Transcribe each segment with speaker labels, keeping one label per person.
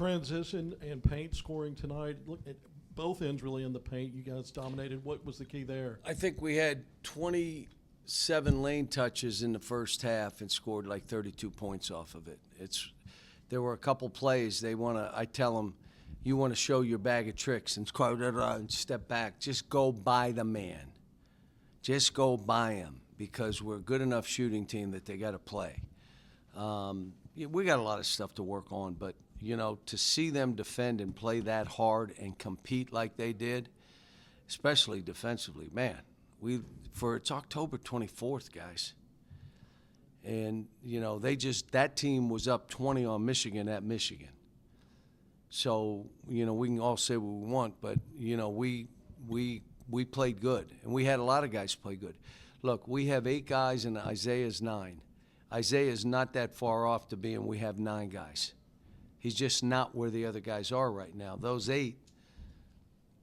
Speaker 1: Transition and paint scoring tonight. Look at both ends really in the paint. You guys dominated. What was the key there?
Speaker 2: I think we had 27 lane touches in the first half and scored like 32 points off of it. There were a couple plays I tell them, you want to show your bag of tricks and step back. Just go by the man. Just go by him because we're a good enough shooting team that they got to play. We got a lot of stuff to work on, but, to see them defend and play that hard and compete like they did, especially defensively, man, it's October 24th, guys. And, that team was up 20 on Michigan at Michigan. So, we can all say what we want, but, we played good. And we had a lot of guys play good. Look, we have 8 guys and Isaiah's 9. Isaiah's not that far off to being we have 9 guys. He's just not where the other guys are right now. Those 8,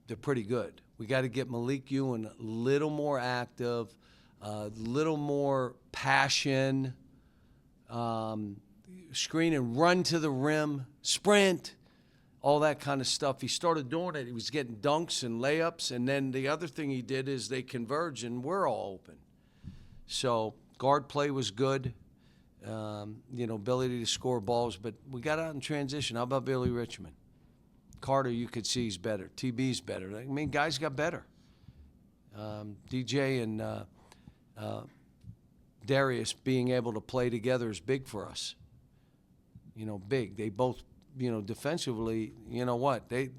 Speaker 2: they're pretty good. We got to get Malik Ewan a little more active, a little more passion, screen and run to the rim, sprint, all that kind of stuff. He started doing it. He was getting dunks and layups, and then the other thing he did is they converge, and we're all open. So guard play was good. Ability to score balls, but we got out in transition. How about Billy Richmond? Carter, you could see he's better. TB's better. I mean, guys got better. DJ and Darius being able to play together is big for us. Big. They both, defensively,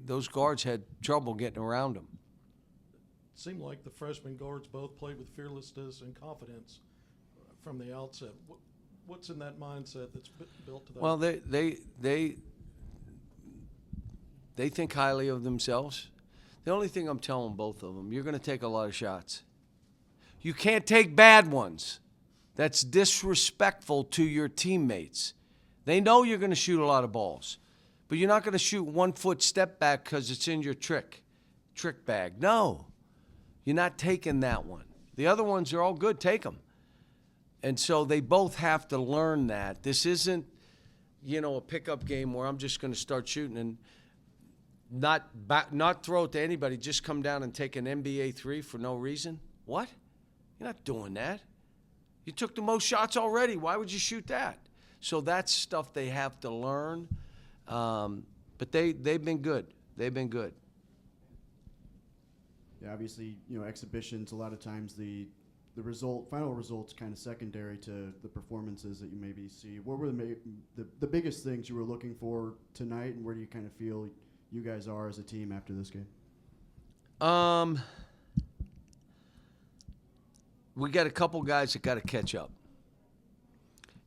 Speaker 2: those guards had trouble getting around them.
Speaker 1: It seemed like the freshman guards both played with fearlessness and confidence from the outset. What's in that mindset that's built to that?
Speaker 2: Well, they think highly of themselves. The only thing I'm telling both of them, you're going to take a lot of shots. You can't take bad ones. That's disrespectful to your teammates. They know you're going to shoot a lot of balls, but you're not going to shoot 1 foot step back because it's in your trick bag. No, you're not taking that one. The other ones are all good. Take them. And so they both have to learn that. This isn't, a pickup game where I'm just going to start shooting and not throw it to anybody, just come down and take an NBA 3 for no reason. What? You're not doing that. You took the most shots already. Why would you shoot that? So that's stuff they have to learn. But they've been good. They've been good.
Speaker 3: Yeah, obviously, exhibitions, a lot of times the final result's kind of secondary to the performances that you maybe see. What were the biggest things you were looking for tonight, and where do you kind of feel you guys are as a team after this game?
Speaker 2: We got a couple guys that got to catch up.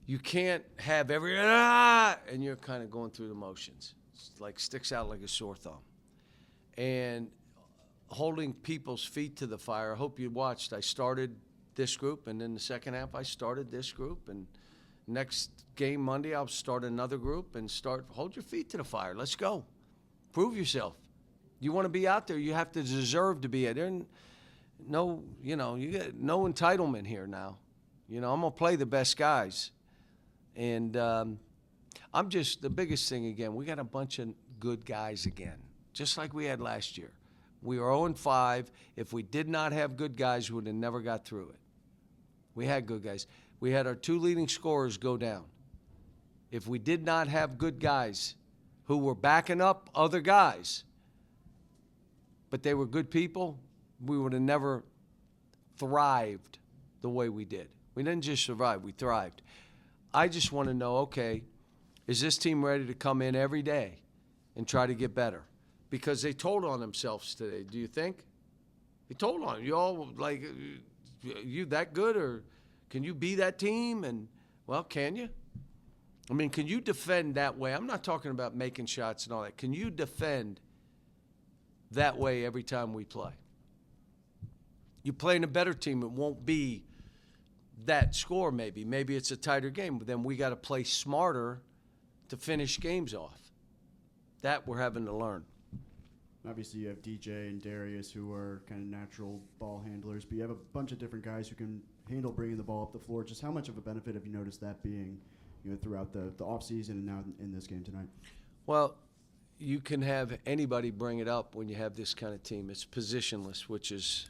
Speaker 2: You can't have and you're kind of going through the motions. It's like sticks out like a sore thumb. And holding people's feet to the fire. I hope you watched. I started this group, and in the second half I started this group, and next game Monday I'll start another group and hold your feet to the fire. Let's go. Prove yourself. You want to be out there, you have to deserve to be there. No, you get no entitlement here now. I'm going to play the best guys. And I'm just, the biggest thing again, we got a bunch of good guys again, just like we had last year. We were 0-5. If we did not have good guys, we would have never got through it. We had good guys. We had our 2 leading scorers go down. If we did not have good guys who were backing up other guys, but they were good people, we would have never thrived the way we did. We didn't just survive, we thrived. I just want to know, okay, is this team ready to come in every day and try to get better? Because they told on themselves today. Do you think? They told on them. You all like, you that good, or can you be that team? And, well, can you? I mean, can you defend that way? I'm not talking about making shots and all that. Can you defend that way every time we play? You playing a better team, it won't be that score maybe. Maybe it's a tighter game, but then we got to play smarter to finish games off. That we're having to learn.
Speaker 3: Obviously, you have DJ and Darius, who are kind of natural ball handlers, but you have a bunch of different guys who can handle bringing the ball up the floor. Just how much of a benefit have you noticed that being, throughout the offseason and now in this game tonight?
Speaker 2: Well, you can have anybody bring it up when you have this kind of team. It's positionless, which is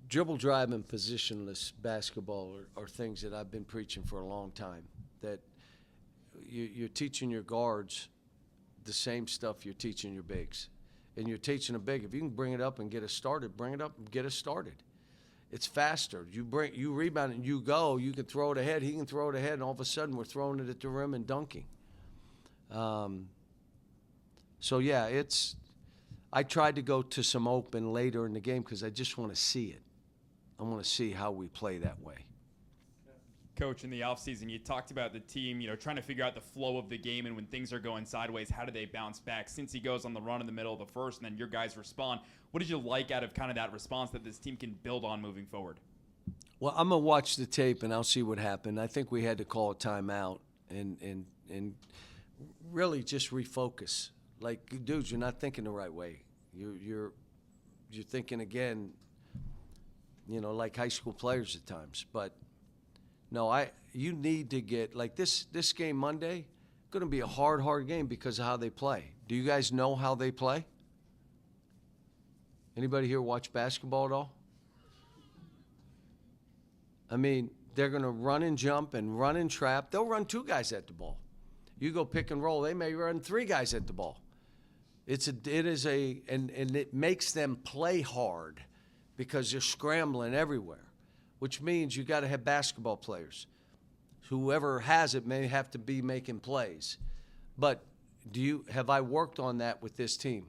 Speaker 2: dribble, drive, and positionless basketball are things that I've been preaching for a long time. That you're teaching your guards the same stuff you're teaching your bigs. And you're teaching a big, if you can bring it up and get us started, bring it up and get us started. It's faster. You rebound and you go, you can throw it ahead, he can throw it ahead, and all of a sudden we're throwing it at the rim and dunking. So, yeah, I tried to go to some open later in the game because I just want to see it. I want to see how we play that way.
Speaker 4: Coach, in the offseason, you talked about the team, trying to figure out the flow of the game, and when things are going sideways, how do they bounce back? Since he goes on the run in the middle of the first and then your guys respond, what did you like out of kind of that response that this team can build on moving forward?
Speaker 2: Well, I'm going to watch the tape, and I'll see what happened. I think we had to call a timeout and really just refocus. Like, dudes, you're not thinking the right way. You're thinking again, like high school players at times. But no, you need to get like this game Monday. Going to be a hard game because of how they play. Do you guys know how they play? Anybody here watch basketball at all? I mean, they're going to run and jump and run and trap. They'll run 2 guys at the ball. You go pick and roll, they may run 3 guys at the ball. And it makes them play hard because they're scrambling everywhere, which means you got to have basketball players. Whoever has it may have to be making plays. But have I worked on that with this team?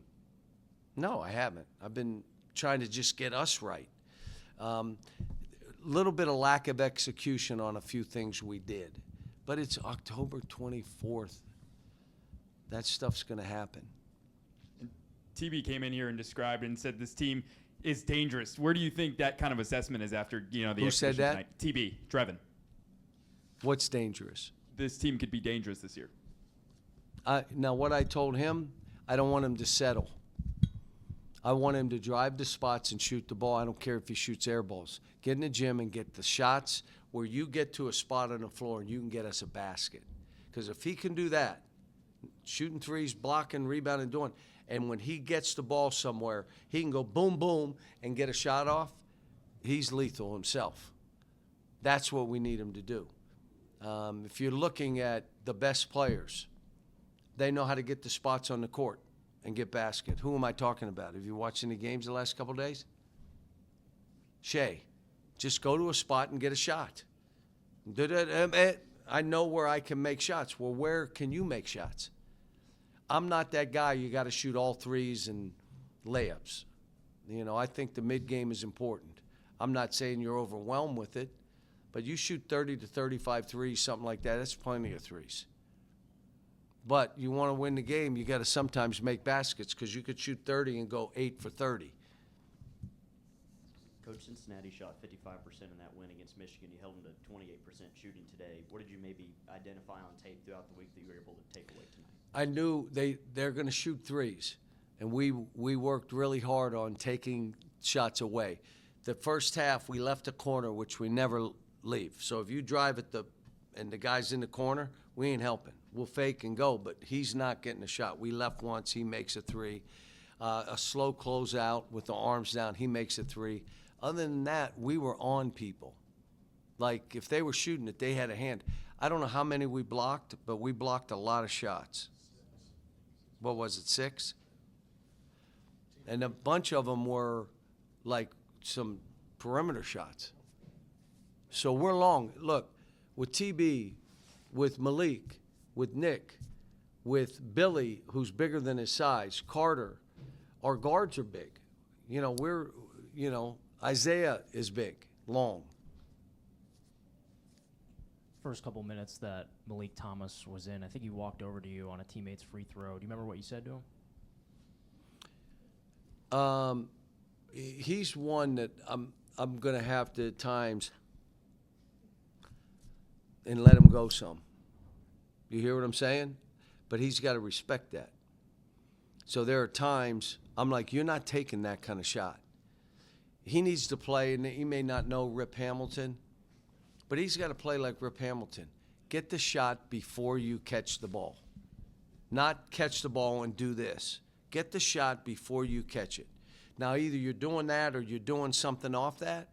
Speaker 2: No, I haven't. I've been trying to just get us right. Little bit of lack of execution on a few things we did. But it's October 24th. That stuff's going to happen.
Speaker 4: TB came in here and described and said this team is dangerous. Where do you think that kind of assessment is after, the
Speaker 2: Who said that?
Speaker 4: Tonight? TB, Trevin.
Speaker 2: What's dangerous?
Speaker 4: This team could be dangerous this year.
Speaker 2: Now, what I told him, I don't want him to settle. I want him to drive the spots and shoot the ball. I don't care if he shoots air balls. Get in the gym and get the shots where you get to a spot on the floor and you can get us a basket. Because if he can do that, shooting threes, blocking, rebounding, doing, and when he gets the ball somewhere, he can go boom, boom, and get a shot off, he's lethal himself. That's what we need him to do. If you're looking at the best players, they know how to get the spots on the court and get basket. Who am I talking about? Have you watched any games the last couple of days? Shea, just go to a spot and get a shot. I know where I can make shots. Well, where can you make shots? I'm not that guy. You got to shoot all threes and layups. I think the mid-game is important. I'm not saying you're overwhelmed with it, but you shoot 30 to 35 threes, something like that. That's plenty of threes. But you want to win the game, you got to sometimes make baskets because you could shoot 30 and go 8 for 30.
Speaker 5: Coach, Cincinnati shot 55% in that win against Michigan. You held them to 28% shooting today. What did you maybe identify on tape throughout the week that you were able to take away tonight?
Speaker 2: I knew they're going to shoot threes, and we worked really hard on taking shots away. The first half, we left a corner, which we never leave. So if you drive at and the guy's in the corner, we ain't helping. We'll fake and go, but he's not getting a shot. We left once, he makes a 3. A slow closeout with the arms down, he makes a 3. Other than that, we were on people. Like, if they were shooting it, they had a hand. I don't know how many we blocked, but we blocked a lot of shots. What was it, 6? And a bunch of them were, like, some perimeter shots. So we're long. Look, with TB, with Malik, with Nick, with Billy, who's bigger than his size, Carter, our guards are big. Isaiah is big, long.
Speaker 6: First couple minutes that Malik Thomas was in, I think he walked over to you on a teammate's free throw. Do you remember what you said to him?
Speaker 2: He's one that I'm going to have to at times and let him go some. You hear what I'm saying? But he's got to respect that. So there are times I'm like, you're not taking that kind of shot. He needs to play, and he may not know Rip Hamilton, but he's got to play like Rip Hamilton. Get the shot before you catch the ball. not catch the ball and do this. Get the shot before you catch it. Now, either you're doing that or you're doing something off that.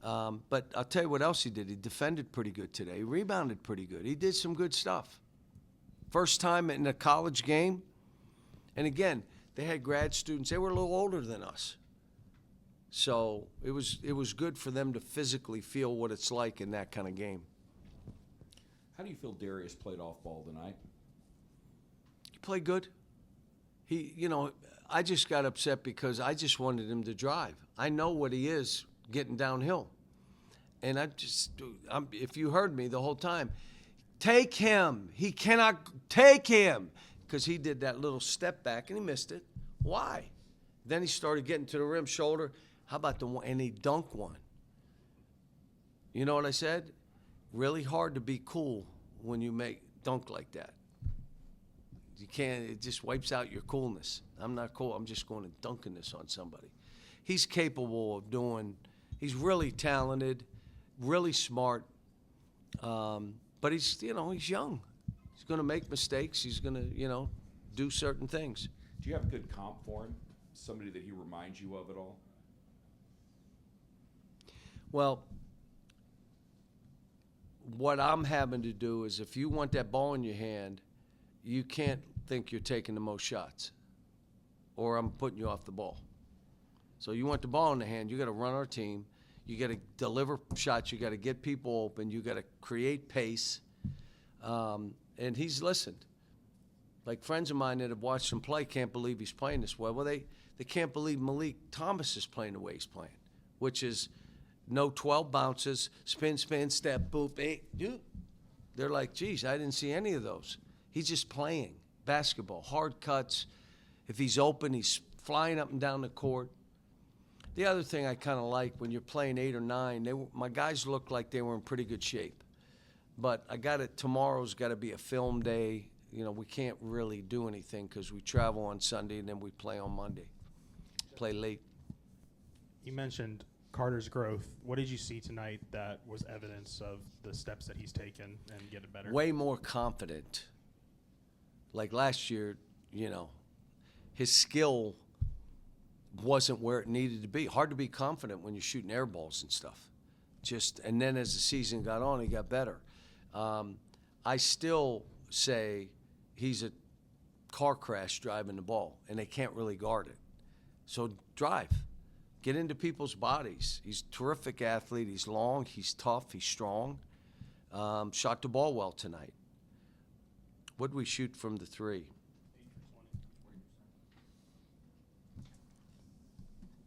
Speaker 2: But I'll tell you what else he did. He defended pretty good today. He rebounded pretty good. He did some good stuff. First time in a college game. And again, they had grad students. They were a little older than us. So it was good for them to physically feel what it's like in that kind of game.
Speaker 7: How do you feel Darius played off ball tonight?
Speaker 2: He played good. I just got upset because I just wanted him to drive. I know what he is getting downhill. And if you heard me the whole time, take him. He cannot take him. Because he did that little step back and he missed it. Why? Then he started getting to the rim shoulder. How about the one? And he dunked one. You know what I said? Really hard to be cool when you make dunk like that. You can't, it just wipes out your coolness. I'm not cool. I'm just going to dunking this on somebody. He's capable of doing, he's really talented, really smart. But he's young. He's going to make mistakes. He's going to, do certain things.
Speaker 7: Do you have a good comp for him? Somebody that he reminds you of at all?
Speaker 2: Well, what I'm having to do is if you want that ball in your hand, you can't think you're taking the most shots or I'm putting you off the ball. So you want the ball in the hand, you got to run our team. You got to deliver shots. You got to get people open. You got to create pace. And he's listened. Like friends of mine that have watched him play can't believe he's playing this well. Well, they can't believe Malik Thomas is playing the way he's playing, which is no 12 bounces, spin, step, boop, eight. They're like, geez, I didn't see any of those. He's just playing basketball, hard cuts. If he's open, he's flying up and down the court. The other thing I kind of like when you're playing 8 or 9, my guys looked like they were in pretty good shape. But tomorrow's got to be a film day. We can't really do anything because we travel on Sunday and then we play on Monday. Play late.
Speaker 8: You mentioned Carter's growth. What did you see tonight that was evidence of the steps that he's taken and getting better?
Speaker 2: Way more confident. Like last year, his skill wasn't where it needed to be. Hard to be confident when you're shooting air balls and stuff. And then as the season got on, he got better. I still say he's a car crash driving the ball, and they can't really guard it. So drive. Get into people's bodies. He's a terrific athlete. He's long. He's tough. He's strong. Shot the ball well tonight. What did we shoot from the 3?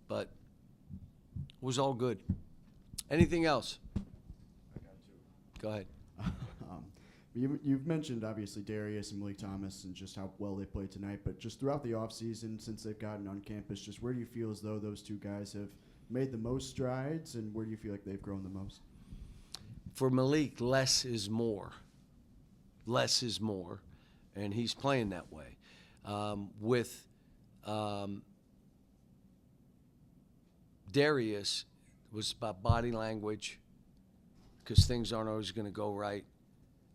Speaker 2: But it was all good. Anything else?
Speaker 3: I got 2.
Speaker 2: Go ahead.
Speaker 3: You've mentioned, obviously, Darius and Malik Thomas and just how well they played tonight, but just throughout the offseason, since they've gotten on campus, just where do you feel as though those 2 guys have made the most strides, and where do you feel like they've grown the most?
Speaker 2: For Malik, less is more. Less is more, and he's playing that way. With Darius, it was about body language because things aren't always going to go right.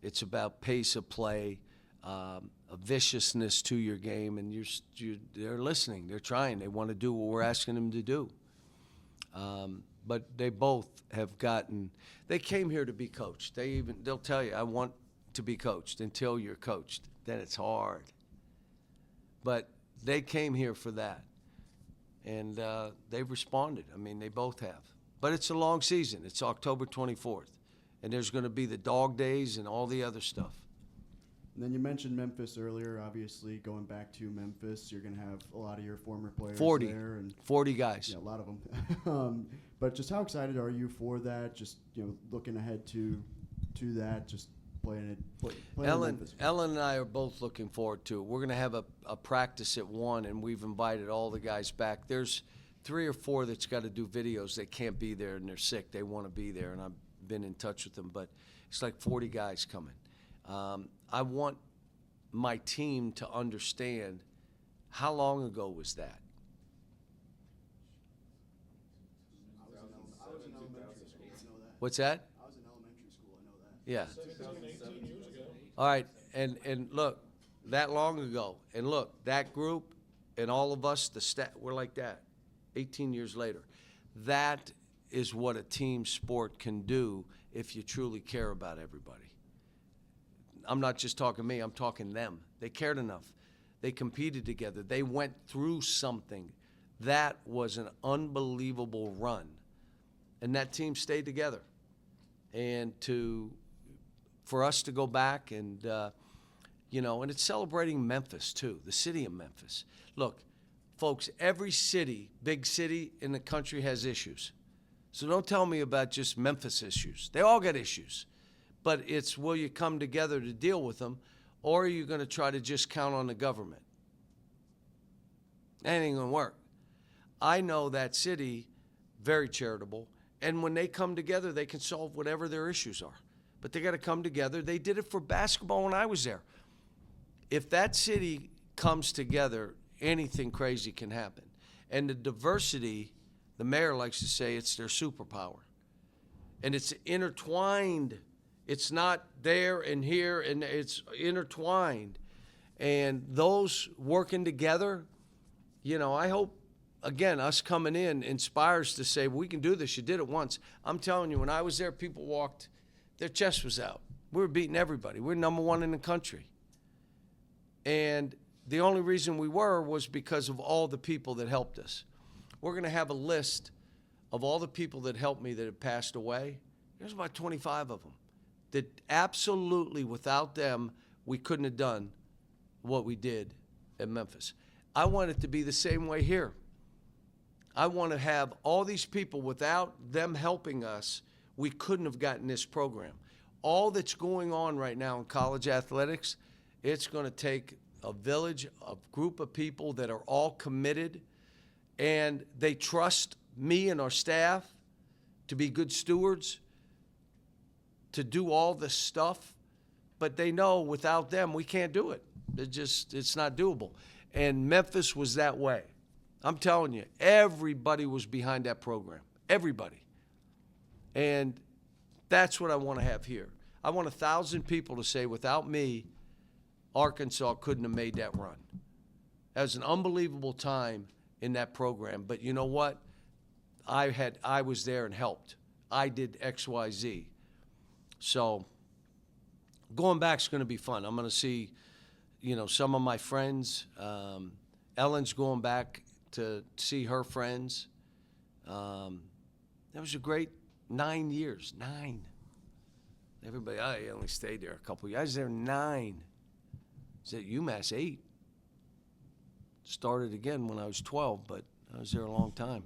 Speaker 2: It's about pace of play, a viciousness to your game, and they're listening. They're trying. They want to do what we're asking them to do. But they both have they came here to be coached. They'll tell you, I want to be coached until you're coached. Then it's hard. But they came here for that. And they've responded. I mean, they both have. But it's a long season. It's October 24th. And there's going to be the dog days and all the other stuff.
Speaker 3: And then you mentioned Memphis earlier. Obviously, going back to Memphis, you're going to have a lot of your former players
Speaker 2: 40.
Speaker 3: there. And
Speaker 2: 40 guys.
Speaker 3: Yeah, a lot of them. But just how excited are you for that? Just looking ahead to that, just playing Memphis.
Speaker 2: Ellen and I are both looking forward to it. We're going to have a practice at 1, and we've invited all the guys back. There's 3 or 4 that's got to do videos. They can't be there, and they're sick. They want to be there, and I've been in touch with them. But it's like 40 guys coming. I want my team to understand how long ago was that?
Speaker 3: I was in elementary school. I know that.
Speaker 2: What's that?
Speaker 3: I was in elementary school. I know that.
Speaker 2: Yeah. All right, and look, that long ago. And look, that group and all of us, we're like that 18 years later. That is what a team sport can do if you truly care about everybody. I'm not just talking me, I'm talking them. They cared enough. They competed together. They went through something. That was an unbelievable run. And that team stayed together. And for us to go back and, and it's celebrating Memphis too, the city of Memphis. Look, folks, every city, big city in the country has issues. So don't tell me about just Memphis issues. They all got issues. But it's, will you come together to deal with them, or are you going to try to just count on the government? That ain't going to work. I know that city, very charitable, and when they come together, they can solve whatever their issues are. But they got to come together. They did it for basketball when I was there. If that city comes together, anything crazy can happen. And the diversity, the mayor likes to say, it's their superpower. And it's intertwined. It's not there and here, and it's intertwined. And those working together, I hope, again, us coming in inspires to say, we can do this. You did it once. I'm telling you, when I was there, people walked, their chest was out. We were beating everybody. We're number one in the country. And the only reason we was because of all the people that helped us. We're going to have a list of all the people that helped me that have passed away. There's about 25 of them. That absolutely, without them, we couldn't have done what we did at Memphis. I want it to be the same way here. I want to have all these people, without them helping us, we couldn't have gotten this program. All that's going on right now in college athletics, it's going to take a village, a group of people that are all committed, and they trust me and our staff to be good stewards, to do all this stuff, but they know without them we can't do it. It's not doable. And Memphis was that way. I'm telling you, everybody was behind that program. Everybody. And that's what I want to have here. I want 1,000 people to say, without me, Arkansas couldn't have made that run. That was an unbelievable time in that program. But you know what? I was there and helped. I did X, Y, Z. So going back is going to be fun. I'm going to see, some of my friends. Ellen's going back to see her friends. That was a great 9 years. 9. Everybody, I only stayed there a couple of years. I was there 9. I was at UMass 8. Started again when I was 12, but I was there a long time.